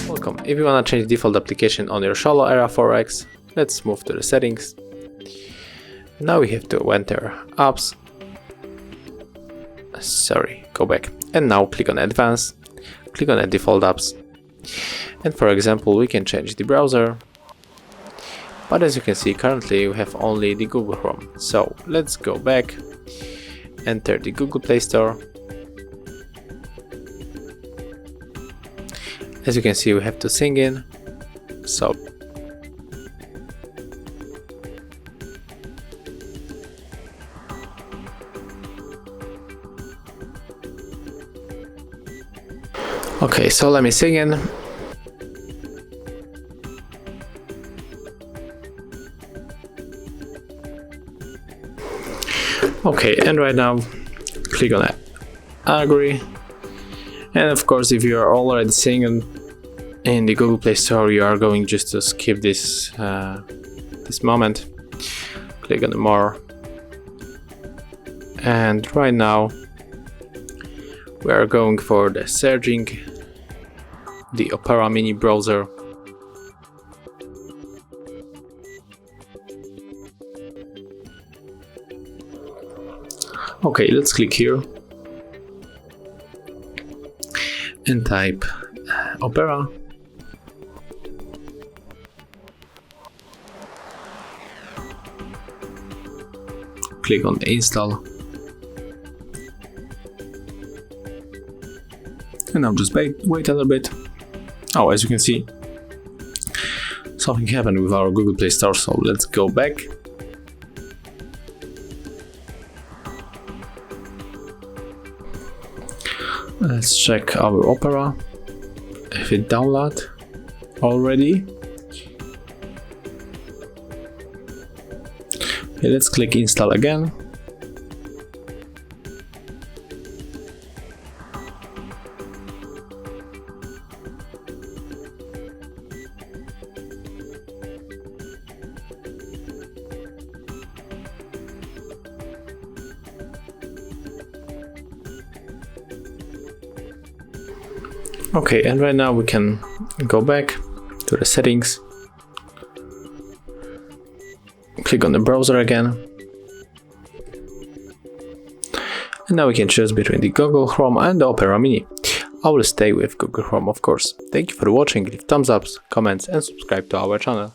Welcome. If you want to change the default application on your shallow era 4X, let's move to the settings. Now we have to enter apps. Go back. And now click on advanced, click on default apps. And for example, we can change the browser. But as you can see, currently we have only the Google Chrome. So let's go back, enter the Google Play Store. As you can see, we have to sign in. So okay, so let me sign in. Okay, and right now click on agree. And of course, if you are already signed in the Google Play Store, you are going just to skip this this moment. Click on the more. And right now we are going for the searching the Opera Mini browser. Okay, let's click here and type Opera. Click on the install. And now just wait a little bit. Oh, as you can see, something happened with our Google Play Store, so let's go back. Let's check our Opera, if it download already. Okay, let's click install again. Okay, and right now we can go back to the settings, click on the browser again, and now we can choose between the Google Chrome and the Opera Mini. I will stay with Google Chrome, of course. Thank you for watching, leave thumbs up, comments and subscribe to our channel.